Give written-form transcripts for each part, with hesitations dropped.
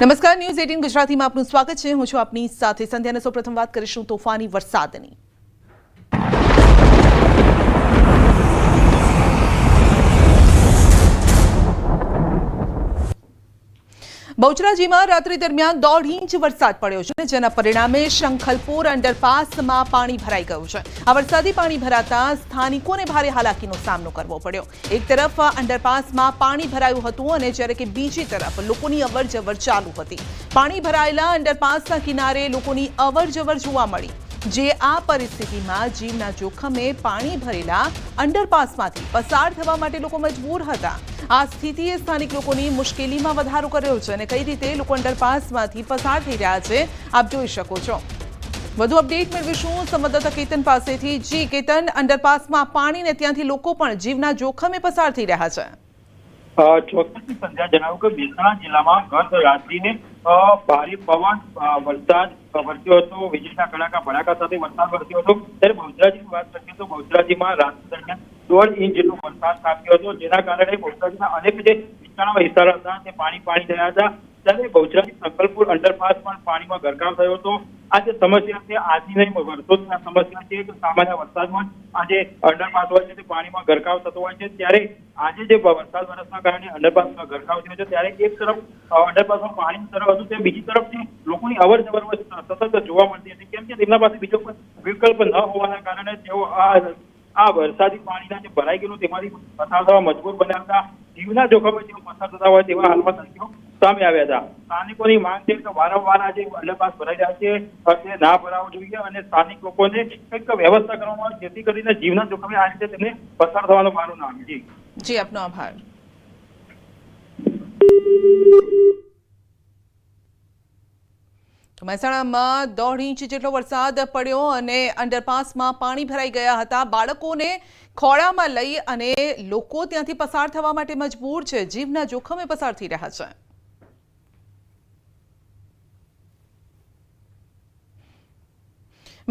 નમસ્કાર, ન્યૂઝ 18 ગુજરાતીમાં આપનું સ્વાગત છે. હું છું આપની સાથે સંધ્યાને. સૌપ્રથમ વાત કરીશું તોફાની વરસાદની. બહુચરાજીમાં રાત્રિ દરમિયાન 1.5 ઇંચ વરસાદ પડ્યો છે, જેના પરિણામે શંખલપુર અંડરપાસમાં પાણી ભરાઈ ગયું છે. આ વરસાદી પાણી ભરાતા સ્થાનિકોને ભારે હાલાકીનો સામનો કરવો પડ્યો. એક તરફ અંડરપાસમાં પાણી ભરાયું હતું અને જ્યારે કે બીજી તરફ લોકોની અવરજવર ચાલુ હતી. પાણી ભરાયેલા અંડરપાસના કિનારે લોકોની અવરજવર જોવા મળી, જે આ પરિસ્થિતિમાં જીવના જોખમે પાણી ભરેલા અંડરપાસમાંથી પસાર થવા માટે લોકો મજબૂર હતા. આ સ્થિતિએ સ્થાનિક લોકોની મુશ્કેલીમાં વધારો કર્યો છે અને કઈ રીતે લોકો અંડરપાસમાંથી પસાર થઈ રહ્યા છે આપ જોઈ શકો છો. વધુ અપડેટ મેળવીશું સંવાદદાતા કેતન પાસેથી. જી કેતન, અંડરપાસમાં પાણી ને ત્યાંથી લોકો પણ જીવના જોખમે પસાર થઈ રહ્યા છે. ચોક્કસથી સંધ્યા જણાવ્યું કે મહેસાણા જિલ્લામાં ગત રાત્રિને ભારે પવન વરસાદ વરસ્યો હતો. વીજળીના કડાકા ભડાકા સાથે વરસાદ વરસ્યો હતો. ત્યારે બહુચરાજીની વાત કરીએ તો બહુચરાજીમાં રાત દરમિયાન 1.5 ઇંચ જેટલો વરસાદ ખાબક્યો હતો, જેના કારણે બહુચરાજીના અનેક જે વિસ્તારો હતા તે પાણી થયા હતા. ત્યારે બહુચરાજી સંકલપુર અંડરપાસ પણ પાણીમાં ગરકાવ થયો હતો. આ જે સમસ્યા છે આજની નહીં, વર્ષોની સમસ્યા છે કે સામાન્ય વરસાદમાં આ જે અંડરપાસ હોય છે તે પાણીમાં ગરકાવ થતો હોય છે. ત્યારે આજે જે વરસાદ વરસના કારણે અંડરપાસમાં ગરકાવ થયો છે, ત્યારે એક તરફ અંડરપાસમાં પાણી તરફ હતું, તે બીજી તરફથી લોકોની અવરજવર સતત જોવા મળતી હતી, કેમ કે તેમના પાસે બીજો કોઈ વિકલ્પ ન હોવાના કારણે તેઓ આ વરસાદી પાણીના જે ભરાઈ ગયેલું તેમાંથી પસાર થવા મજબૂર બન્યા હતા. જીવના જોખમે તેઓ પસાર થતા હોય તેવા હાલમાં દ્રશ્યો સામે આવ્યા હતા. સ્થાનિકોની માંગ છે કે વારંવાર આ જે અંડરપાસ ભરાઈ રહ્યા છે તે ના ભરાવો જોઈએ અને સ્થાનિક લોકોને કંઈક વ્યવસ્થા કરવામાં આવે, જેથી કરીને જીવના જોખમે આ રીતે તેમને પસાર થવાનો વારો ના આવે. જી, આપનો આભાર. મહેસાણામાં 1.5 ઇંચ જેટલો વરસાદ પડ્યો અને અંડરપાસમાં પાણી ભરાઈ ગયા હતા. બાળકોને ખોળામાં લઈ અને લોકો ત્યાંથી પસાર થવા માટે મજબૂર છે, જીવના જોખમે પસાર થઈ રહ્યા છે.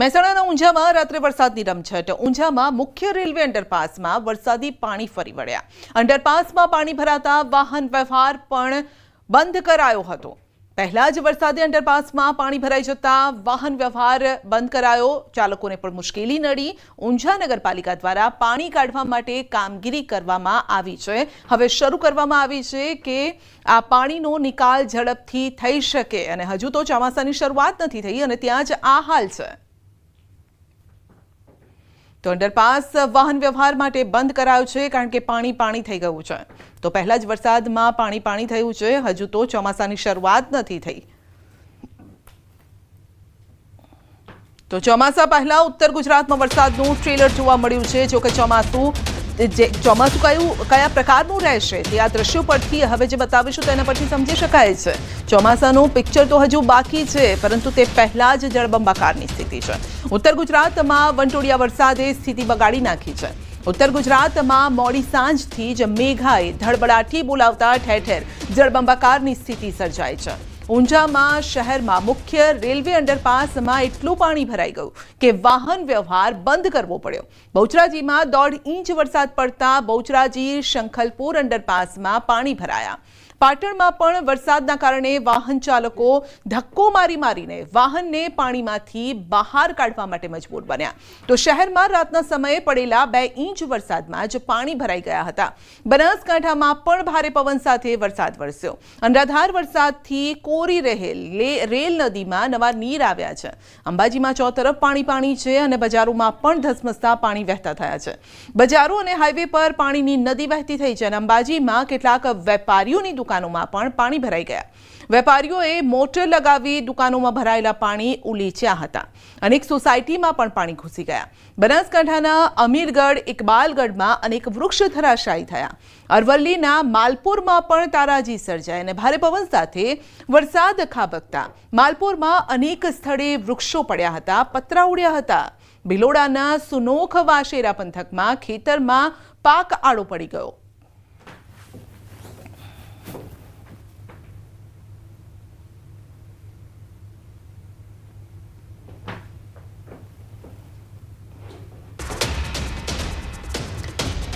મહેસાણાના ઊંઝામાં રાત્રે વરસાદની રમઝટ. ઊંઝામાં મુખ્ય રેલવે અંડરપાસમાં વરસાદી પાણી ફરી વળ્યા. અંડરપાસમાં પાણી ભરાતા વાહન વ્યવહાર પણ બંધ કરાયો હતો. પહેલા જ વરસાદે અંડરપાસમાં પાણી ભરાઈ જતા વાહન વ્યવહાર બંધ કરાયો. ચાલકોને પણ મુશ્કેલી નડી. ઊંઝા નગરપાલિકા દ્વારા પાણી કાઢવા માટે કામગીરી કરવામાં આવી છે. હવે શરૂ કરવામાં આવી છે કે આ પાણીનો નિકાલ ઝડપથી થઈ શકે, અને હજુ તો ચોમાસાની શરૂઆત નથી થઈ અને ત્યાં જ આ હાલ છે. તો અંડરપાસ વાહન વ્યવહાર માટે બંધ કરાયો છે, કારણ કે પાણી થઈ ગયું છે. તો પહેલા જ વરસાદમાં પાણી થયું છે. હજુ તો ચોમાસાની શરૂઆત નથી થઈ. તો ચોમાસા પહેલા ઉત્તર ગુજરાતમાં વરસાદનું ટ્રેલર જોવા મળ્યું છે. જો કે ચોમાસું કયા પ્રકારનું રહેશે તે આ દ્રશ્યો પરથી હવે જે બતાવીશું તેના પરથી સમજી શકાય છે. ચોમાસાનું પિક્ચર તો હજુ બાકી છે, પરંતુ તે પહેલા જ જળબંબાકારની સ્થિતિ છે. ઉત્તર ગુજરાતમાં વંટોળિયા વરસાદે સ્થિતિ બગાડી નાખી છે. ઉત્તર ગુજરાતમાં મોડી સાંજથી જ મેઘાએ ધડબડાટી બોલાવતા ઠેર ઠેર જળબંબાકારની સ્થિતિ સર્જાઈ છે. ઊંઝામાં શહેરમાં મુખ્ય રેલવે અંડરપાસમાં એટલું પાણી ભરાઈ ગયું કે વાહન વ્યવહાર બંધ કરવો પડ્યો. બહુચરાજીમાં 1.5 ઇંચ વરસાદ પડતા બહુચરાજી શંખલપુર અંડરપાસમાં પાણી ભરાયા. પાટણમાં પણ વરસાદના કારણે વાહન ચાલકો ધક્કો મારીને વાહનને પાણીમાંથી બહાર કાઢવા માટે મજબૂર બન્યા. તો શહેરમાં રાતના સમયે પડેલા 2 ઇંચ વરસાદમાં જ પાણી ભરાઈ ગયા હતા. બનાસકાંઠામાં પણ ભારે પવન સાથે વરસાદ વરસ્યો. અનરાધાર વરસાદથી કોરી રેલ નદીમાં નવા નીર આવ્યા છે. અંબાજીમાં ચોતરફ પાણી છે અને બજારોમાં પણ ધસમસતા પાણી વહેતા થયા છે. બજારો અને હાઈવે પર પાણીની નદી વહેતી થઈ છે અને અંબાજીમાં કેટલાક વેપારીઓની દુકાનોમાં પણ પાણી ભરાઈ ગયા. વેપારીઓએ મોટર લગાવી દુકાનોમાં ભરાયેલા પાણી ઉલીચ્યા હતા. અનેક સોસાયટીમાં પણ પાણી ઘૂસી ગયા. બનાસકાંઠાના અમીરગઢ, ઇકબાલગઢમાં અનેક વૃક્ષ ધરાશાયી થયા. અરવલ્લીના માલપુરમાં પણ તારાજી સર્જાઈ અને ભારે પવન સાથે વરસાદ ખાબકતા માલપુરમાં અનેક સ્થળે વૃક્ષો પડ્યા હતા, પતરા ઉડ્યા હતા. ભિલોડાના સુનોખ વાશેરા પંથકમાં ખેતરમાં પાક આડો પડી ગયો.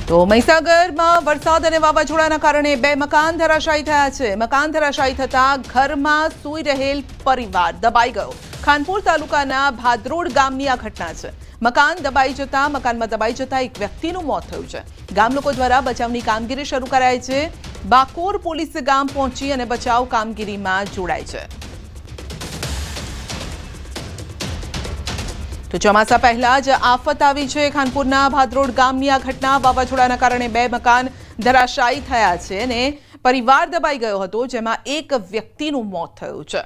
તો મહીસાગરમાં વરસાદ અને વાવાઝોડાના કારણે 2 મકાન ધરાશાયી થયા છે. મકાન ધરાશાયી થતા ઘરમાં સૂઈ રહેલ પરિવાર દબાઈ ગયો. ખાનપુર તાલુકાના ભાદરોડ ગામની આ ઘટના છે. મકાનમાં દબાઈ જતા એક વ્યક્તિનું મોત થયું છે. ગામ લોકો દ્વારા બચાવની કામગીરી શરૂ કરાઈ છે. બાકોર પોલીસ ગામ પહોંચી અને બચાવ કામગીરીમાં જોડાઈ છે. તો ચોમાસા પહેલા જ આફત આવી છે. ખાનપુરના ભાદરોડ ગામની આ ઘટના વાવાઝોડાના કારણે 2 મકાન ધરાશાયી થયા છે અને પરિવાર દબાઈ ગયો હતો, જેમાં એક વ્યક્તિનું મોત થયું છે.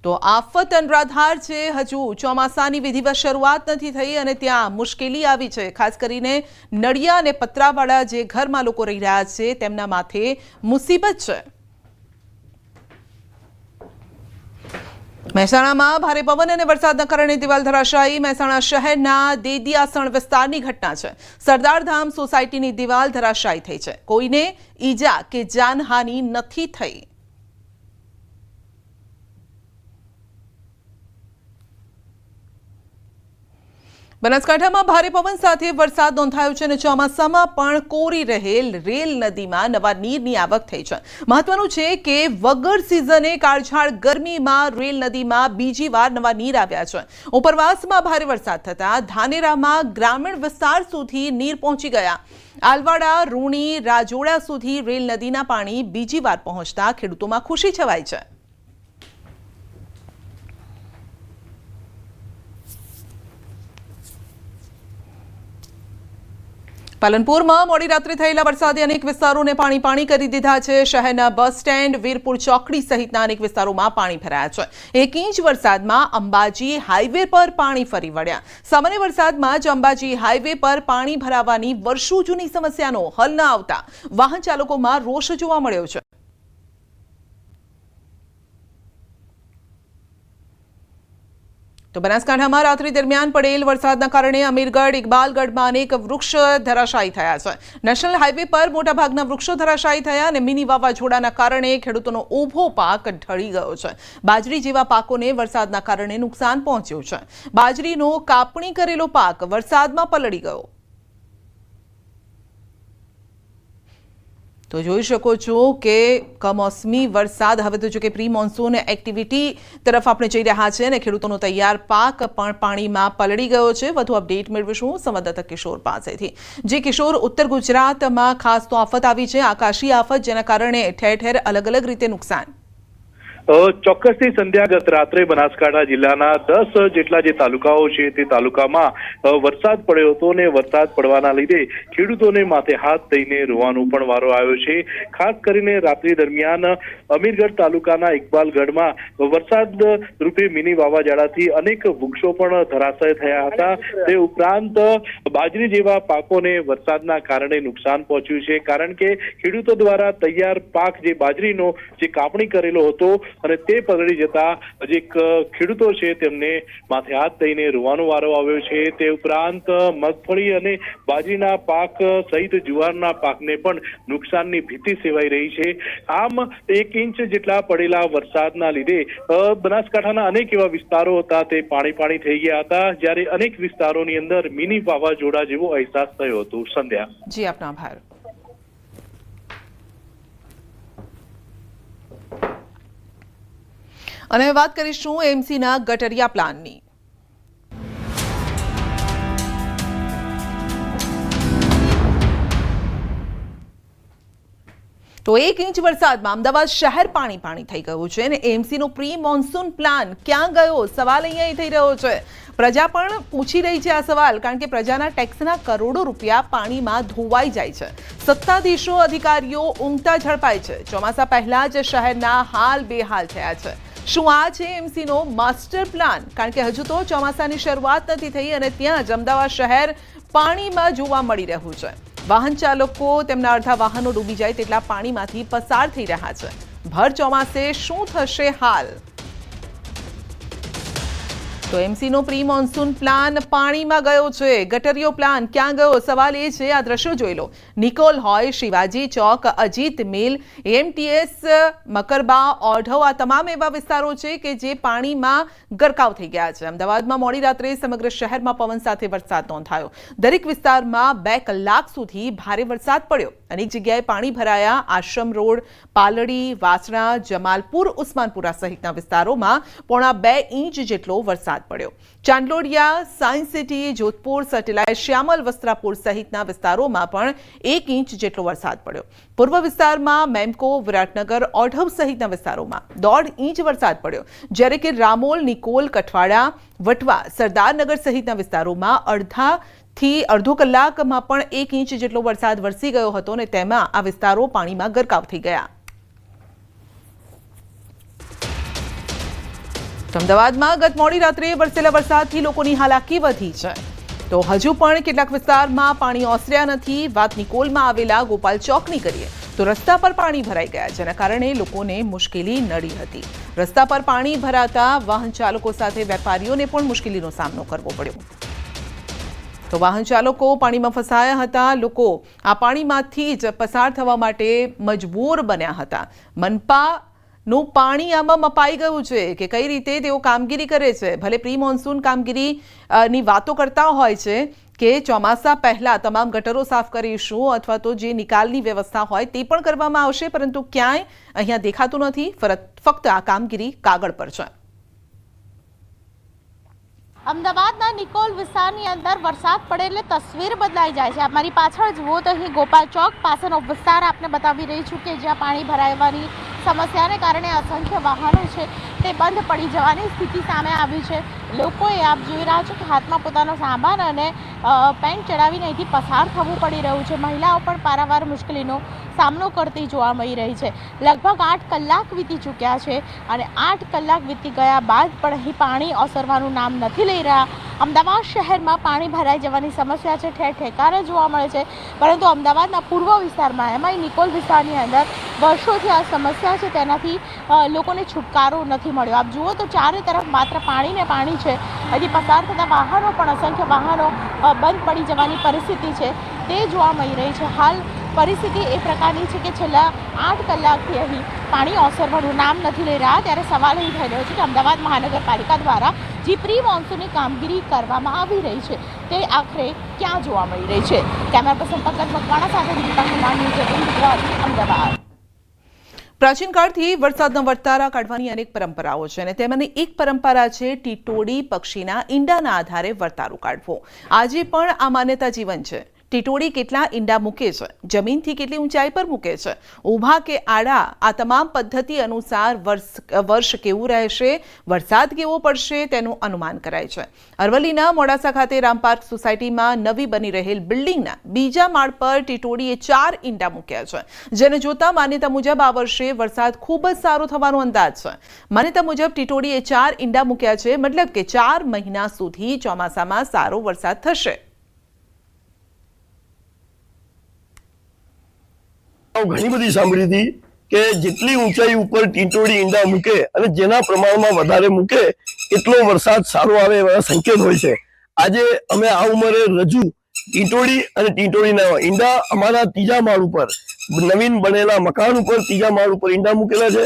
તો આફત અનરાધાર છે. હજુ ચોમાસાની વિધિવત શરૂઆત નથી થઈ અને ત્યાં મુશ્કેલી આવી છે. ખાસ કરીને નળિયા અને પતરાવાળા જે ઘરમાં લોકો રહી રહ્યા છે તેમના માથે મુસીબત છે. મહેસાણામાં ભારે પવન અને વરસાદના કારણે દિવાલ ધરાશાયી. મહેસાણા શહેરના દેદિયાસણ વિસ્તારની ઘટના છે. સરદારધામ સોસાયટીની દિવાલ ધરાશાયી થઈ છે. કોઈને ઈજા કે જાનહાનિ નથી થઈ. બનાસકાંઠામાં ભારે પવન સાથે વરસાદ નોંધાયો છે અને ચોમાસામાં પણ કોરી રહેલ રેલ નદીમાં નવા નીરની આવક થઈ છે. મહત્વનું છે કે વગર સિઝને કાળઝાળ ગરમીમાં રેલ નદીમાં બીજી વાર નવા નીર આવ્યા છે. ઉપરવાસમાં ભારે વરસાદ થતા ધાનેરામાં ગ્રામીણ વિસ્તાર સુધી નીર પહોંચી ગયા. આલવાડા, રૂણી, રાજોડા સુધી રેલ નદીના પાણી બીજી વાર પહોંચતા ખેડૂતોમાં ખુશી છવાઈ છે. પાલનપુરમાં મોડી રાત્રે થયેલા વરસાદે અનેક વિસ્તારોને પાણી કરી દીધા છે. શહેરના બસ સ્ટેન્ડ, વીરપુર ચોકડી સહિતના અનેક વિસ્તારોમાં પાણી ભરાયા છે. 1 ઇંચ વરસાદમાં અંબાજી હાઈવે પર પાણી ફરી વળ્યા. સામાન્ય વરસાદમાં જ અંબાજી હાઈવે પર પાણી ભરાવાની વર્ષો જૂની સમસ્યાનો હલ ન આવતા વાહન ચાલકોમાં રોષ જોવા મળ્યો છે. તો બનાસકાંઠામાં રાત્રિ દરમિયાન પડેલ વરસાદના કારણે અમીરગઢ, ઇકબાલગઢમાં અનેક વૃક્ષ ધરાશાયી થયા છે. નેશનલ હાઈવે પર મોટાભાગના વૃક્ષો ધરાશાયી થયા અને મિની વાવાઝોડાના કારણે ખેડૂતોનો ઊભો પાક ઢળી ગયો છે. બાજરી જેવા પાકોને વરસાદના કારણે નુકસાન પહોંચ્યું છે. બાજરીનો કાપણી કરેલો પાક વરસાદમાં પલળી ગયો. તો જોઈ શકો છો કે કમોસમી વરસાદ હવે તો જો કે પ્રી મોન્સૂન એક્ટિવિટી તરફ આપણે જઈ રહ્યા છે અને ખેડૂતોનો તૈયાર પાક પણ પાણીમાં પલળી ગયો છે. વધુ અપડેટ મેળવીશું સંવાદદાતા કિશોર પાસેથી. જે કિશોર, ઉત્તર ગુજરાતમાં ખાસ તો આફત આવી છે, આકાશી આફત, જેના કારણે ઠેર ઠેર અલગ અલગ રીતે નુકસાન. ચોક્કસથી સંધ્યા, ગત રાત્રે બનાસકાંઠા જિલ્લાના 10 જેટલા જે તાલુકાઓ છે તે તાલુકામાં વરસાદ પડ્યો હતો અને વરસાદ પડવાના લીધે ખેડૂતોને માથે હાથ દઈને રોવાનો પણ વારો આવ્યો છે. ખાસ કરીને રાત્રિ દરમિયાન અમીરગઢ તાલુકાના ઇકબાલગઢમાં વરસાદ રૂપે મિની વાવાઝોડાથી અનેક વૃક્ષો પણ ધરાશય થયા હતા. તે ઉપરાંત બાજરી જેવા પાકોને વરસાદના કારણે નુકસાન પહોંચ્યું છે, કારણ કે ખેડૂતો દ્વારા તૈયાર પાક જે બાજરીનો જે કાપણી કરેલો હતો અને તે પલળી જતા જે ખેડૂતો છે તેમને માથે હાથ દઈને રોવાનો વારો આવ્યો છે. તે ઉપરાંત મગફળી અને બાજરીના પાક સહિત જુવારના પાકને પણ નુકસાનની ભીતિ સેવાઈ રહી છે. આમ 1 ઇંચ જેટલા પડેલા વરસાદના લીધે બનાસકાંઠાના અનેક એવા વિસ્તારો હતા તે પાણી થઈ ગયા હતા, જ્યારે અનેક વિસ્તારોની અંદર મિની વાવાઝોડા જેવો અહેસાસ થયો હતો. સંધ્યા. જી, આપનો આભાર. અને વાત કરીશું એમસીના ગટરિયા પ્લાનની. તો 1 ઇંચ વરસાદમાં અમદાવાદ શહેર પાણી થઈ ગયું છે અને એમસીનો પ્રી મોન્સૂન પ્લાન ક્યાં ગયો? સવાલ અહીંયા થઈ રહ્યો છે. પ્રજા પણ પૂછી રહી છે આ સવાલ, કારણ કે પ્રજાના ટેક્સના કરોડો રૂપિયા પાણીમાં ધોવાઈ જાય છે. સત્તાધીશો, અધિકારીઓ ઊંઘતા ઝડપાય છે. ચોમાસા પહેલા જ શહેરના હાલ બેહાલ થયા છે. શું આ છે એમસીનો માસ્ટર પ્લાન? કારણ કે હજુ તો ચોમાસાની શરૂઆત નથી થઈ અને ત્યાં જ અમદાવાદ શહેર પાણીમાં જોવા મળી રહ્યું છે. વાહન ચાલકો તેમના અડધા વાહનો ડૂબી જાય તેટલા પાણીમાંથી પસાર થઈ રહ્યા છે. ભર ચોમાસે શું થશે હાલ? તો એમસીનો પ્રી મોન્સૂન પ્લાન પાણીમાં ગયો છે. ગટરિયો પ્લાન ક્યાં ગયો? સવાલ એ છે. આ દ્રશ્યો જોઈ લો. નિકોલ હોય, શિવાજી ચોક, અજીત મિલ, એમટીએસ, મકરબા, ઓઢવ આ તમામ એવા વિસ્તારો છે કે જે પાણીમાં ગરકાવ થઈ ગયા છે. અમદાવાદમાં મોડી રાત્રે સમગ્ર શહેરમાં પવન સાથે વરસાદ નોંધાયો. દરેક વિસ્તારમાં 2 કલાક સુધી ભારે વરસાદ પડ્યો. અનેક જગ્યાએ પાણી ભરાયા. આશ્રમ રોડ, પાલડી, વાસણા, જમાલપુર, ઉસ્માનપુરા સહિતના વિસ્તારોમાં 1.5 ઇંચ જેટલો વરસાદ પડ્યો. Chandlodia, science city, Jodhpur, satellite, Shyamal, Vastrapur સહિતના વિસ્તારોમાં પણ 1 ઇંચ જેટલો વરસાદ પડ્યો. પૂર્વ વિસ્તારમાં મેમકો, વિરાટનગર, ઓઢવ સહિતના વિસ્તારોમાં 1.5 ઇંચ વરસાદ પડ્યો. જ્યારે કે રામોલ, નિકોલ, કઠવાડા, વટવા, સરદારનગર સહિતના વિસ્તારોમાં અડધો કલાકમાં પણ 1 ઇંચ જેટલો વરસાદ વરસી ગયો હતો અને તેમાં આ વિસ્તારો પાણીમાં ગરકાવ થઈ ગયા. અમદાવાદમાં ગત મોડી રાત્રે વરસેલા વરસાદથી લોકોની હાલાકી વધી છે. તો હજુ પણ કેટલાક વિસ્તારમાં પાણી ઓસર્યા નથી. વાત નિકોલમાં આવેલા ગોપાલ ચોકની કરીએ તો રસ્તા પર પાણી ભરાઈ ગયા, જેના કારણે લોકોને મુશ્કેલી નડી હતી. રસ્તા પર પાણી ભરાતા વાહન ચાલકો સાથે વેપારીઓને પણ મુશ્કેલીનો સામનો કરવો પડ્યો. તો વાહન ચાલકો પાણીમાં ફસાયા હતા. લોકો આ પાણીમાંથી જ પસાર થવા માટે મજબૂર બન્યા હતા. મનપાનું પાણી આમાં મપાઈ ગયું છે કે કઈ રીતે તેઓ કામગીરી કરે છે. ભલે પ્રી મોન્સૂન કામગીરીની વાતો કરતા હોય છે કે ચોમાસા પહેલા તમામ ગટરો સાફ કરીશું અથવા તો જે નિકાલની વ્યવસ્થા હોય તે પણ કરવામાં આવશે, પરંતુ ક્યાંય અહીંયા દેખાતું નથી. ફક્ત આ કામગીરી કાગળ પર છે. અમદાવાદના નિકોલ વિસ્તારની અંદર વરસાદ પડે એટલે તસવીર બદલાઈ જાય છે. મારી પાછળ જુઓ તો અહીં ગોપાલ ચોક પાસેનો વિસ્તાર આપને બતાવી રહી છું કે જ્યાં પાણી ભરાવાની સમસ્યાને કારણે અસંખ્ય વાહનો છે તે બંધ પડી જવાની સ્થિતિ સામે આવી છે. લોકોએ આપ જોઈ રહ્યા છો કે હાથમાં પોતાનો સામાન અને પેન્ટ ચડાવીને અહીંથી પસાર થવું પડી રહ્યું છે. મહિલાઓ પણ પારાવાર મુશ્કેલીનો સામનો કરતી જોવા મળી રહી છે. લગભગ 8 કલાક વીતી ચૂક્યા છે અને 8 કલાક વીતી ગયા બાદ પણ અહીં પાણી ઓસરવાનું નામ નથી લઈ રહ્યા. અમદાવાદ શહેરમાં પાણી ભરાઈ જવાની સમસ્યા છે ઠેર ઠેકાણે જોવા મળે છે, પરંતુ અમદાવાદના પૂર્વ વિસ્તારમાં એમાંય નિકોલ વિસ્તારની અંદર વર્ષોથી આ સમસ્યા છે તેનાથી લોકોને છુટકારો નથી મળ્યો. આપ જુઓ તો ચારે તરફ માત્ર પાણી ને પાણી છે. હજી પસાર થતા વાહનો પણ અસંખ્ય વાહનો બંધ પડી જવાની પરિસ્થિતિ છે તે જોવા મળી રહી છે. હાલ પરિસ્થિતિ એ પ્રકારની છે કે છેલ્લા 8 કલાકથી અહીં પાણી ઓસરવાનું નામ નથી લઈ રહ્યા. ત્યારે સવાલ એ થઈ રહ્યો છે કે અમદાવાદ મહાનગરપાલિકા દ્વારા જે પ્રી મોન્સૂનની કામગીરી કરવામાં આવી રહી છે તે આખરે ક્યાં જોવા મળી રહી છે. કેમેરા પર્સન પંકજ મકવાણા સાથે દીપિકા કુમાર, ન્યૂઝ 18 ગુજરાત, અમદાવાદ. પ્રાચીન કાળથી વરસાદના વર્તારા કાઢવાની અનેક પરંપરાઓ છે અને તેમાંની એક પરંપરા છે ટીટોડી પક્ષીના ઈંડાના આધારે વર્તારો કાઢવો. આજે પણ આ માન્યતા જીવન છે. ટીટોડી કેટલા ઈંડા મૂકે છે, જમીનથી કેટલી ઊંચાઈ પર મૂકે છે, ઊભા કે આડા, આ તમામ પદ્ધતિ અનુસાર વર્ષ કેવું રહેશે, વરસાદ કેવો પડશે તેનું અનુમાન કરાય છે. અરવલ્લીના મોડાસા ખાતે રામપાર્ક સોસાયટીમાં નવી બની રહેલ બિલ્ડિંગના બીજા માળ પર ટીટોડીએ 4 ઈંડા મૂક્યા છે, જેને જોતા માન્યતા મુજબ આ વર્ષે વરસાદ ખૂબ જ સારો થવાનો અંદાજ છે. માન્યતા મુજબ ટીટોડીએ 4 ઈંડા મૂક્યા છે, મતલબ કે 4 મહિના સુધી ચોમાસામાં સારો વરસાદ થશે. ઘણી બધી સાંભળી હતી કે જેટલી ઊંચાઈ ઉપર ટીટોડી ઈંડા મૂકે અને જેના પ્રમાણમાં વધારે મૂકે એટલો વરસાદ સારો આવે એવા સંકેત હોય છે. આજે અમે આ ઉંમરે રજૂ ટીટોડી અને ટીટોડીના ઈંડા અમારા 3જા માળ ઉપર નવીન બનેલા મકાન ઉપર 3જા માળ ઉપર ઈંડા મૂકેલા છે.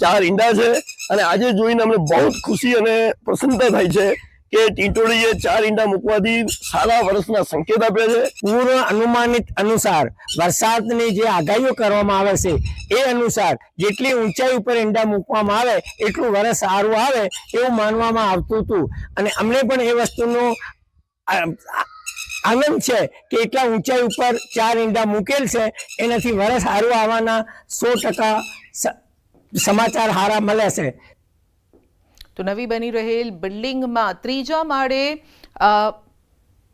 4 ઈંડા છે અને આજે જોઈને અમને બહુ ખુશી અને પ્રસન્નતા થાય છે કે ટીટોડીએ 4 ઈંડા મૂકવાથી સારા વર્ષના સંકેત આપ્યા છે. પૂર્વ અનુમાનિત અનુસાર વરસાદની જે આગાહીઓ કરવામાં આવે છે એ અનુસાર જેટલી ઊંચાઈ ઉપર ઈંડા મૂકવામાં આવે એટલું વરસ સારું આવે એવું માનવામાં આવતું હતું અને અમને પણ એ વસ્તુનો આનંદ છે કે એટલા ઊંચાઈ ઉપર 4 ઈંડા મૂકેલ છે એનાથી વરસ સારું આવવાના 100% સમાચાર સારા મળે છે. તો નવી બની રહેલ બિલ્ડિંગમાં 3જા માળે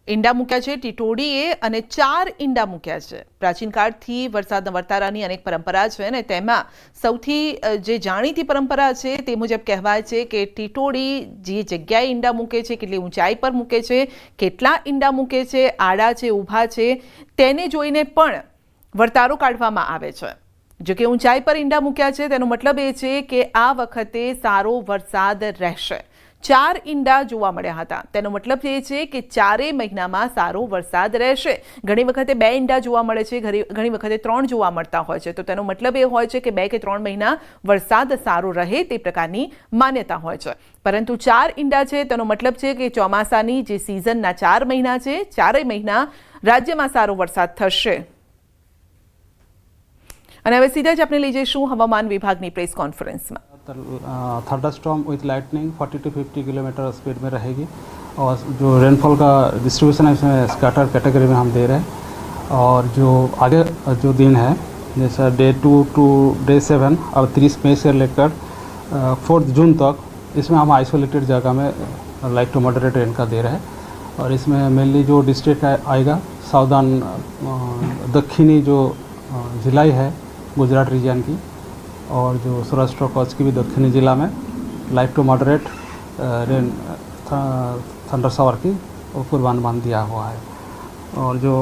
ઈંડા મૂક્યા છે ટીટોડીએ અને 4 ઈંડા મૂક્યા છે. પ્રાચીન કાળથી વરસાદના વર્તારાની અનેક પરંપરા છે અને તેમાં સૌથી જે જાણીતી પરંપરા છે તે મુજબ કહેવાય છે કે ટીટોડી જે જગ્યાએ ઈંડા મૂકે છે, કેટલી ઊંચાઈ પર મૂકે છે, કેટલા ઈંડા મૂકે છે, આડા છે, ઊભા છે, તેને જોઈને પણ વર્તારો કાઢવામાં આવે છે. જો કે ઊંચાઈ પર ઈંડા મૂક્યા છે તેનો મતલબ એ છે કે આ વખતે સારો વરસાદ રહેશે. 4 ઈંડા જોવા મળ્યા હતા. તેનો મતલબ એ છે કે 4 મહિનામાં સારો વરસાદ રહેશે. ઘણી વખતે 2 ઈંડા જોવા મળે છે, ઘણી વખતે 3 જોવા મળતા હોય છે. તો તેનો મતલબ એ હોય છે કે 2 કે 3 મહિના વરસાદ સારો રહે તે પ્રકારની માન્યતા હોય છે. પરંતુ 4 ઈંડા છે તેનો મતલબ છે કે ચોમાસાની જે સિઝનના 4 મહિના છે, 4 મહિના રાજ્યમાં સારો વરસાદ થશે. અને હવે સીધા જ આપણે લઈ જઈશું હવામાન વિભાગની પ્રેસ કોન્ફરન્સમાં. Thunderstorm with lightning 40 to 50 kilometre speed में रहेगी और जो रेनफॉल का डिस्ट्रीब्यूशन है इसमें स्कैटर कैटेगरी में हम दे रहे हैं. और जो आगे जो दिन है जैसा डे 2 to डे 7 और 30 मई से लेकर 4 जून तक इसमें हम आइसोलेटेड जगह में लाइट टू मॉडरेट रेन का दे रहे हैं. और इसमें मेनली जो डिस्ट्रिक्ट आएगा साउदर्न दक्षिणी जो जिला है गुजरात रीजन की और जो सौराष्ट्र कच्छ की भी दक्षिणी जिला में light to moderate rain thunder shower की पूर्वानुमान दिया हुआ है. और जो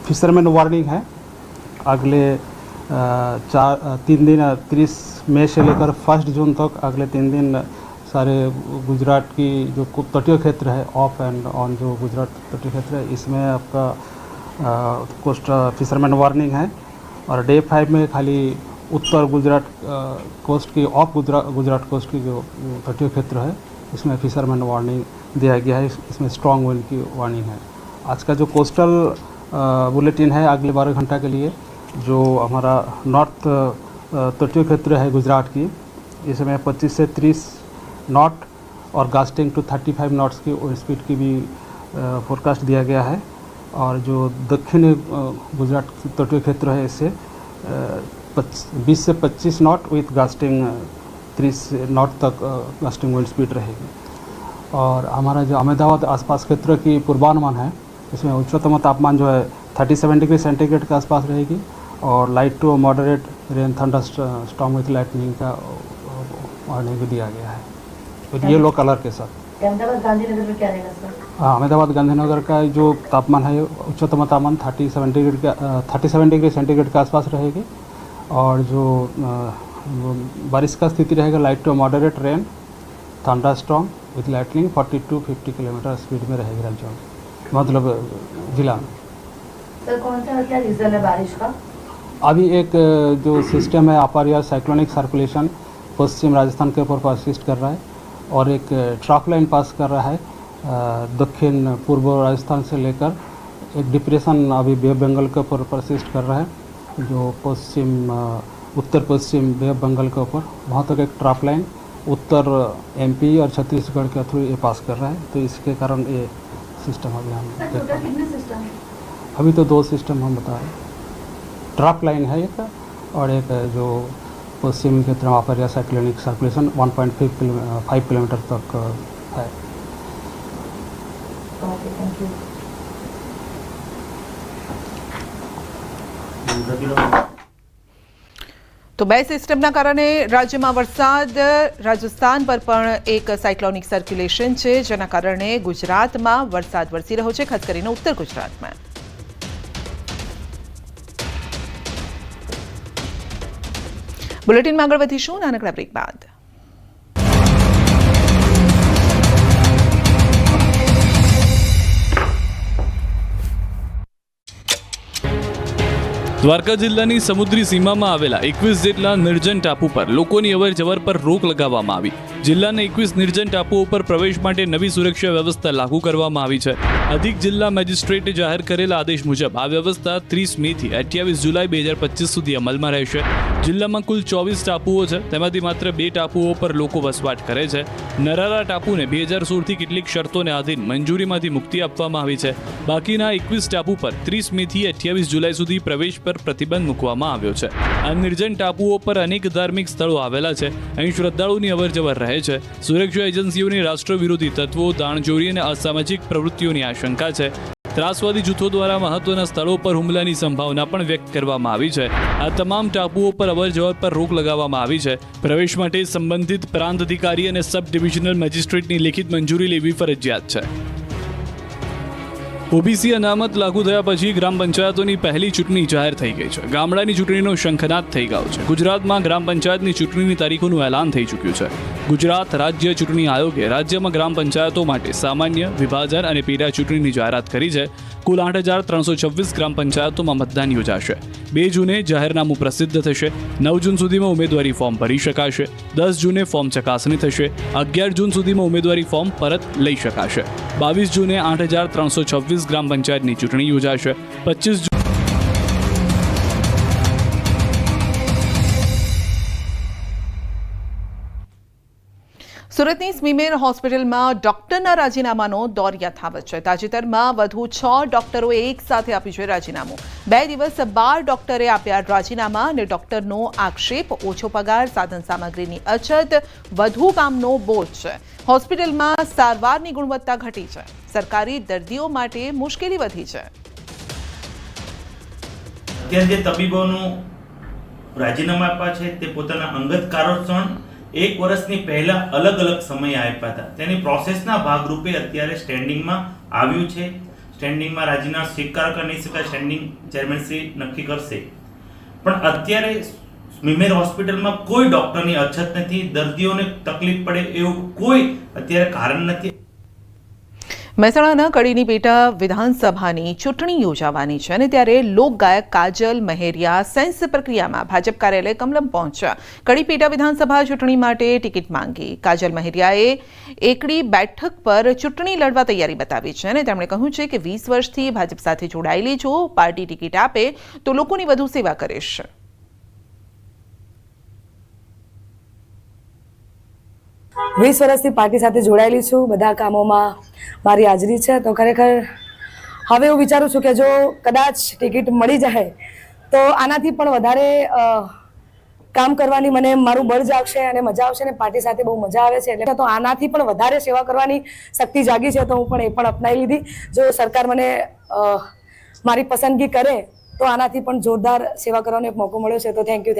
फिशरमैन वार्निंग है अगले 3 दिन 30 मई से लेकर 1 जून तक अगले 3 दिन सारे गुजरात की जो तटीय क्षेत्र है ऑफ एंड ऑन जो गुजरात तटीय क्षेत्र है इसमें आपका कोस्ट फिशरमैन वार्निंग है. और डे 5 में खाली उत्तर गुजरात कोस्ट की ऑफ गुजरात कोस्ट की जो तटीय क्षेत्र है इसमें फिशरमैन वार्निंग दिया गया है. इसमें स्ट्रॉन्ग विंड की वार्निंग है. आज का जो कोस्टल बुलेटिन है अगले 12 घंटा के लिए जो हमारा नॉर्थ तटीय क्षेत्र है गुजरात की इसमें 25 से 30 नॉट और गास्टिंग टू 35 नॉट्स की स्पीड की भी फोरकास्ट दिया गया है. और जो दक्षिणी गुजरात तटीय क्षेत्र है इससे 20 से 25 नॉट विथ गास्टिंग 30 नॉट तक गास्टिंग विंड स्पीड रहेगी. और हमारा जो अहमदाबाद आसपास क्षेत्र की पूर्वानुमान है इसमें उच्चतम तापमान जो है 37 डिग्री सेंटीग्रेड के आसपास रहेगी और light to moderate rain thunderstorm with lightning का वार्निंग भी दिया गया है विद येलो कलर के साथ. अहमदाबाद गांधीनगर में क्या रहेगा सर? हाँ, अहमदाबाद गांधीनगर का जो तापमान है उच्चतम तापमान 37 डिग्री सेंटीग्रेड के आसपास रहेगी. और जो बारिश का स्थिति रहेगा light to moderate rain thunderstorm with lightning 40 to 50 kilometre speed में रहेगी राज्य में मतलब जिला में. सर कौन सा क्या रीजन है बारिश का? अभी एक जो सिस्टम है अपर एयर साइक्लोनिक सर्कुलेशन पश्चिम राजस्थान के ऊपर परसिस्ट कर रहा है और एक ट्रफ लाइन पास कर रहा है दक्षिण पूर्व राजस्थान से लेकर एक डिप्रेशन अभी बे ऑफ बंगाल के ऊपर परसिस्ट कर रहा है जो उत्तर पश्चिम बे ऑफ बंगाल के ऊपर वहाँ तक एक ट्रफ लाइन उत्तर एमपी और छत्तीसगढ़ के थ्रू ये पास कर रहा है. तो इसके कारण ये सिस्टम अभी हम कितने सिस्टम है? अभी तो 2 सिस्टम हम बता रहे हैं. ट्रफ लाइन है एक और एक जो पश्चिमी क्षेत्र में अपर एयर साइक्लोनिक सर्कुलेशन 1.5 किलोमीटर तक है. Okay, thank you. તો 2 સિસ્ટમના કારણે રાજ્યમાં વરસાદ, રાજસ્થાન પર પણ એક સાયક્લોનિક સર્ક્યુલેશન છે જેના કારણે ગુજરાતમાં વરસાદ વરસી રહ્યો છે, ખાસ કરીને ઉત્તર ગુજરાતમાં. બુલેટિનમાં આગળ વધીશું નાનકડા બ્રેક બાદ. દ્વારકા જિલ્લાની સમુદ્રી સીમામાં આવેલા 21 જેટલા નિર્જન ટાપુ પર લોકોની અવરજવર પર રોક લગાવવામાં આવી. જિલ્લાના 21 નિર્જન ટાપુઓ પર પ્રવેશ માટે નવી સુરક્ષા વ્યવસ્થા લાગુ કરવામાં આવી છે. અધિક જિલ્લા મેજિસ્ટ્રેટે જાહેર કરેલા આદેશ મુજબ આ વ્યવસ્થા 30 મેથી 28 જુલાઈ 2025 સુધી અમલમાં રહેશે. જિલ્લામાં કુલ 24 ટાપુઓ છે, તેમાંથી માત્ર 2 ટાપુઓ પર લોકો વસવાટ કરે છે. નરારા ટાપુને 2016થી કેટલીક શરતોને આધીન મંજૂરીમાંથી મુક્તિ આપવામાં આવી છે. બાકીના 21 ટાપુ પર 30 મેથી 28 જુલાઈ સુધી પ્રવેશ પર પ્રતિબંધ મૂકવામાં આવ્યો છે. આ નિર્જન ટાપુઓ પર અનેક ધાર્મિક સ્થળો આવેલા છે. અહીં શ્રદ્ધાળુની અવરજવર રહે છે. સુરક્ષા એજન્સીઓની રાષ્ટ્ર વિરોધી તત્વો, દાણચોરી અને અસામાજિક પ્રવૃત્તિઓની આશંકા છે. ત્રાસવાદી જૂથો દ્વારા મહત્વના સ્થળો પર હુમલાની સંભાવના પણ વ્યક્ત કરવામાં આવી છે. આ તમામ ટાપુઓ પર અવરજવર પર રોક લગાવવામાં આવી છે. પ્રવેશ માટે સંબંધિત પ્રાંત અધિકારી અને સબ ડિવિઝનલ મેજિસ્ટ્રેટની લેખિત મંજૂરી લેવી ફરજિયાત છે. ઓબીસી અનામત લાગુ થયા પછી ગ્રામ પંચાયતોની પહેલી ચૂંટણી જાહેર થઈ ગઈ છે. ગામડાની ચૂંટણીનો શંખનાદ થઈ ગયો છે. ગુજરાતમાં ગ્રામ પંચાયતની ચૂંટણીની તારીખોનું એલાન થઈ ચૂક્યું છે. ગુજરાત રાજ્ય ચૂંટણી આયોગે રાજ્યમાં ગ્રામ પંચાયતો માટે સામાન્ય, વિભાજન અને પેટા ચૂંટણીની જાહેરાત કરી છે. કુલ 8,326 ગ્રામ પંચાયતોમાં મતદાન યોજાશે. 2 જૂને જાહેરનામું પ્રસિદ્ધ થશે. 9 જૂન સુધીમાં ઉમેદવારી ફોર્મ ભરી શકાશે. 10 જૂને ફોર્મ ચકાસણી થશે. 11 જૂન સુધીમાં ઉમેદવારી ફોર્મ પરત લઈ શકાશે. 22 જૂને 8,326 ગ્રામ પંચાયતની ચૂંટણી યોજાશે. 25 સુરતની સ્મીમેર હોસ્પિટલમાં ડોક્ટરના રાજીનામાનો દોર યથાવત છે. તાજેતરમાં વધુ 6 ડોક્ટરોએ એક સાથે આપ્યું છે રાજીનામું. 2 દિવસ 12 ડોક્ટરે આપ્યા રાજીનામા અને ડોક્ટરનો આક્ષેપ ઓછો પગાર, સાધન સામગ્રીની અછત, વધુ કામનો બોજ છે. હોસ્પિટલમાં સારવારની ગુણવત્તા ઘટી છે. સરકારી દર્દીઓ માટે મુશ્કેલી વધી છે. અત્યારે જે તબીબોનું રાજીનામા આપ્યા છે તે પોતાના અંગત કારણોસર 1 વર્ષની પહેલા અલગ અલગ સમય આપ્યા હતા. તેની પ્રોસેસના ભાગરૂપે અત્યારે સ્ટેન્ડિંગમાં આવ્યું છે. સ્ટેન્ડિંગમાં રાજીનામા સ્વીકાર કરી નહીં શકાય, સ્ટેન્ડિંગ ચેરમેનશ્રી નક્કી કરશે. પણ અત્યારે સ્મીમેર હોસ્પિટલમાં કોઈ ડોક્ટરની અછત નથી, દર્દીઓને તકલીફ પડે એવું કોઈ અત્યારે કારણ નથી. મહેસાણાના કડીની પેટા વિધાનસભાની ચૂંટણી યોજાવાની છે અને ત્યારે લોકગાયક કાજલ મહેરિયા સેન્સ પ્રક્રિયામાં ભાજપ કાર્યાલય કમલમ પહોંચ્યા. કડી પેટા વિધાનસભા ચૂંટણી માટે ટિકિટ માંગી. કાજલ મહેરિયાએ એકડી બેઠક પર ચૂંટણી લડવા તૈયારી બતાવી છે અને તેમણે કહ્યું છે કે 20 વર્ષથી ભાજપ સાથે જોડાયેલી છું. પાર્ટી ટિકિટ આપે તો લોકોની વધુ સેવા કરીશ. 20 વર્ષથી પાર્ટી સાથે જોડાયેલી છું. બધા કામોમાં મારી હાજરી છે. તો ખરેખર હવે હું વિચારું છું કે જો કદાચ ટિકિટ મળી જાય તો આનાથી પણ વધારે કામ કરવાની મને મારું બળ જાગશે અને મજા આવશે અને પાર્ટી સાથે બહુ મજા આવે છે. એટલે તો આનાથી પણ વધારે સેવા કરવાની શક્તિ જાગી છે તો હું પણ એ પણ અપનાવી લીધી. જો સરકાર મને મારી પસંદગી કરે તો આનાથી પણ જોરદાર સેવા કરવાનો એક મોકો મળ્યો છે. તો થેન્ક યુ.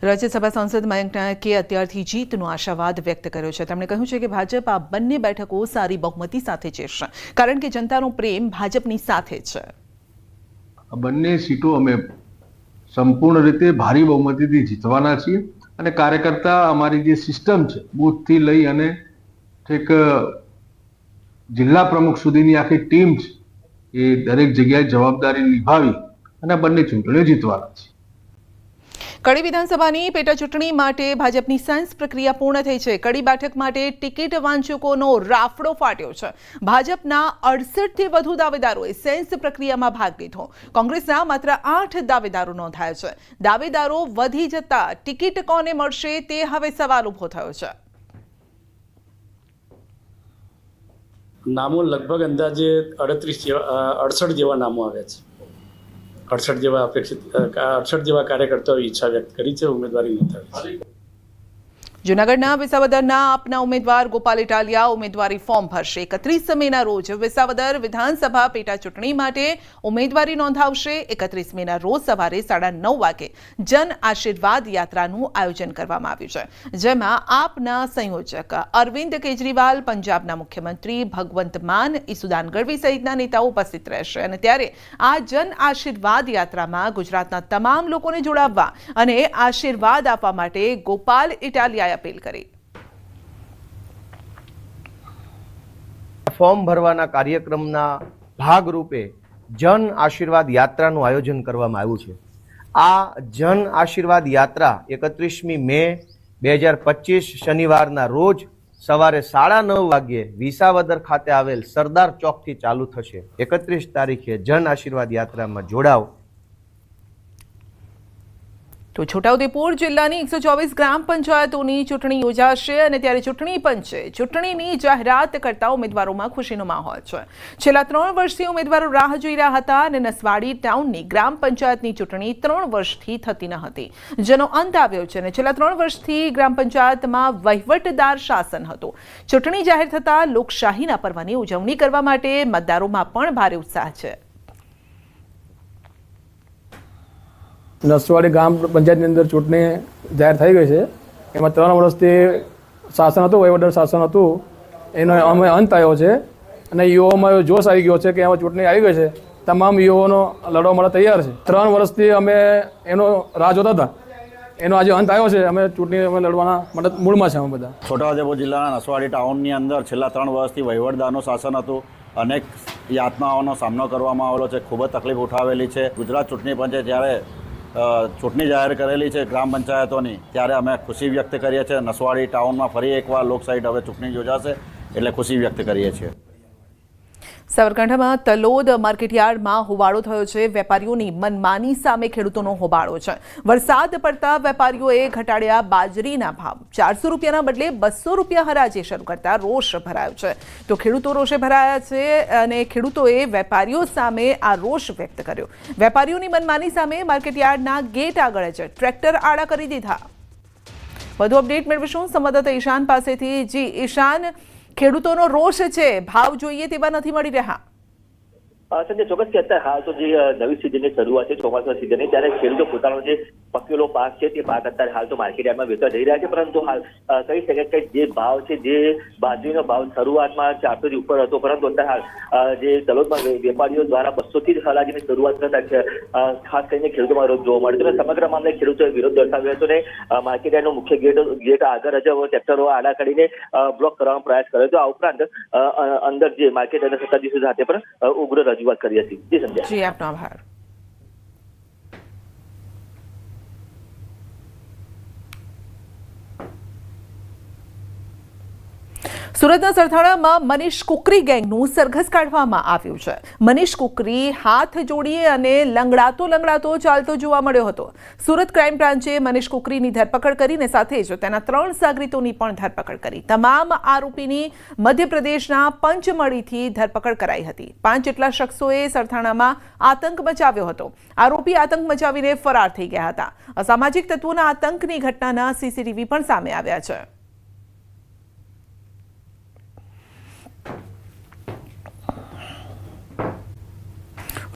રાજ્યસભા સાંસદ મયંક નાયકે અત્યારથી જીતનો આશાવાદ વ્યક્ત કર્યો છે. તેમણે કહ્યું છે કે ભાજપ આ બંને બેઠકો સારી બહુમતી સાથે જીતશે કારણ કે જનતાનો પ્રેમ ભાજપની સાથે છે. આ બંને સીટો અમે સંપૂર્ણ રીતે ભારી બહુમતીથી જીતવાના છીએ અને કાર્યકર્તા અમારી જે સિસ્ટમ છે બૂથથી લઈ અને ઠેક જિલ્લા પ્રમુખ સુધીની આખી ટીમ છે એ દરેક જગ્યાએ જવાબદારી નિભાવી અને બંને ચૂંટણીઓ જીતવાના છે. કડી વિધાનસભાની પેટા ચૂંટણી માટે ભાજપની સેન્સ પ્રક્રિયા પૂર્ણ થઈ છે. કડી બેઠક માટે ટિકિટ વાંચકોનો રાફડો ફાટ્યો છે. ભાજપના 68થી વધુ દાવેદારોએ સેન્સ પ્રક્રિયામાં ભાગ લીધો. કોંગ્રેસના માત્ર 8 દાવેદારો નોંધાયા છે. દાવેદારો વધી જતા ટિકિટ કોને મળશે તે હવે સવાલ ઉભો થયો છે. નામો લગભગ અંદાજે 68 જેવા નામો આવ્યા છે. 68 જેવા કાર્યકર્તાઓએ ઈચ્છા વ્યક્ત કરી છે ઉમેદવારી નોંધાવી. જૂનાગઢના વિસાવદરના આપના ઉમેદવાર ગોપાલ ઇટાલિયા ઉમેદવારી ફોર્મ ભરશે. 31 મેના રોજ વિસાવદર વિધાનસભા પેટા ચૂંટણી માટે ઉમેદવારી નોંધાવશે. 31 મેના રોજ સવારે 9:30 વાગે જન આશીર્વાદ યાત્રાનું આયોજન કરવામાં આવ્યું છે, જેમાં આપના સંયોજક અરવિંદ કેજરીવાલ, પંજાબના મુખ્યમંત્રી ભગવંત માન, ઈસુદાન ગઢવી સહિતના નેતાઓ ઉપસ્થિત રહેશે. અને ત્યારે આ જન આશીર્વાદ યાત્રામાં ગુજરાતના તમામ લોકોને જોડાવવા અને આશીર્વાદ આપવા માટે ગોપાલ ઇટાલિયાએ અપીલ કરી. ફોર્મ ભરવાના કાર્યક્રમના ભાગરૂપે જન આશીર્વાદ યાત્રાનું આયોજન કરવામાં આવ્યું છે. આ જન આશીર્વાદ યાત્રા 31મી મે 2025 શનિવારના રોજ સવારે 9:30 વાગ્યે વિસાવદર ખાતે આવેલ સરદાર ચોકથી ચાલુ થશે. 31 તારીખે જન આશીર્વાદ યાત્રામાં જોડાવ. તો છોટાઉદેપુર જિલ્લાની 124 ગ્રામ પંચાયતોની ચૂંટણી યોજાશે અને ત્યારે ચૂંટણી પંચે ચૂંટણીની જાહેરાત કરતા ઉમેદવારોમાં ખુશીનો માહોલ છે. છેલ્લા 3 વર્ષથી ઉમેદવારો રાહ જોઈ રહ્યા હતા અને નસવાડી ટાઉનની ગ્રામ પંચાયતની ચૂંટણી 3 વર્ષથી થતી ન હતી, જેનો અંત આવ્યો છે અને છેલ્લા 3 વર્ષથી ગ્રામ પંચાયતમાં વહીવટદાર શાસન હતું. ચૂંટણી જાહેર થતાં લોકશાહીના પર્વની ઉજવણી કરવા માટે મતદારોમાં પણ ભારે ઉત્સાહ છે. નસવાડી ગ્રામ પંચાયતની અંદર ચૂંટણી જાહેર થઈ ગઈ છે. એમાં 3 વર્ષથી શાસન હતું, વહીવટદાર શાસન હતું, એનો અમે અંત આવ્યો છે અને યુવાઓમાં એવો જોશ આવી ગયો છે કે આમાં ચૂંટણી આવી ગઈ છે, તમામ યુવાનો લડવા માટે તૈયાર છે. 3 વર્ષથી અમે એનો રાહ જોતા હતા, એનો આજે અંત આવ્યો છે. અમે ચૂંટણી અમે લડવાના માટે મૂળમાં છે અમે બધા. છોટાઉદેપુર જિલ્લાના નસવાડી ટાઉનની અંદર છેલ્લા 3 વર્ષથી વહીવટદારનું શાસન હતું. અનેક યાતનાઓનો સામનો કરવામાં આવેલો છે, ખૂબ જ તકલીફ ઉઠાવેલી છે. ગુજરાત ચૂંટણી પંચે જ્યારે ચૂંટણી જાહેર કરેલી છે ગ્રામ પંચાયતોની, ત્યારે અમે ખુશી વ્યક્ત કરીએ છીએ. નસવાડી ટાઉનમાં ફરી એકવાર લોકશાહી હવે ચૂંટણી યોજાશે એટલે ખુશી વ્યક્ત કરીએ છીએ. સાબરકાંઠામાં તલોદ માર્કેટયાર્ડમાં હોબાળો થયો છે. વેપારીઓની મનમાની સામે ખેડૂતોનો હોબાળો છે. વરસાદ પડતા વેપારીઓએ ઘટાડ્યા બાજરીના ભાવ. 400 રૂપિયાના બદલે 200 રૂપિયા હરાજી શરૂ કરતા રોષ ભરાયો છે. તો ખેડૂતો રોષે ભરાયા છે અને ખેડૂતોએ વેપારીઓ સામે આ રોષ વ્યક્ત કર્યો. વેપારીઓની મનમાની સામે માર્કેટયાર્ડના ગેટ આગળ જ ટ્રેક્ટર આડા કરી દીધા. વધુ અપડેટ મેળવીશું સંવાદદાતા ઈશાન પાસેથી. જી ઈશાન, ખેડૂતોનો રોષ છે, ભાવ જોઈએ તેવા નથી મળી રહ્યા. સંજય, ચોક્કસ કે અત્યારે હાલ તો જે નવી સિઝનની શરૂઆત છે, ચોમાસા સિઝનની, ત્યારે ખેડૂતો પોતાનો જે પકેલો પાક છે તે પાક અત્યારે હાલ તો માર્કેટયાર્ડમાં વેચવા જઈ રહ્યા છે. પરંતુ હાલ કહી શકાય કે જે ભાવ છે, જે બાજરીનો ભાવ શરૂઆતમાં 400 થી ઉપર હતો, પરંતુ અત્યારે હાલ જે તલોદમાં વેપારીઓ દ્વારા 200 થી હરાજીની શરૂઆત કરતા ખાસ કરીને ખેડૂતોમાં રોજ જોવા મળે છે. સમગ્ર મામલે ખેડૂતોએ વિરોધ દર્શાવ્યો હતો અને માર્કેટયાર્ડનો મુખ્ય ગેટ આગળ જ ટ્રેક્ટરો આડા કરીને બ્લોક કરવાનો પ્રયાસ કર્યો હતો. આ ઉપરાંત અંદર જે માર્કેટયાર્ડના સત્તાધીશો સાથે પણ ઉગ્ર રજૂઆત કરી હતી. જી સંજય. જી, આપનો આભાર. સુરતના સરથાણામાં મનીષ કુકરી ગેંગનું સરઘસ કાઢવામાં આવ્યું છે. મનીષ કુકરી હાથ જોડી અને લંગડાતો ચાલતો જોવા મળ્યો હતો. સુરત ક્રાઇમ બ્રાન્ચે મનીષ કુકરીની ધરપકડ કરીને સાથે જ તેના 3 સાગરીતોની પણ ધરપકડ કરી. તમામ આરોપીની મધ્યપ્રદેશના પંચમઢીથી ધરપકડ કરાઈ હતી. 5 જેટલા શખ્સોએ સરથાણામાં આતંક મચાવ્યો હતો. આરોપી આતંક મચાવીને ફરાર થઈ ગયા હતા. અસામાજિક તત્વોના આતંકની ઘટનાના સીસીટીવી પણ સામે આવ્યા છે.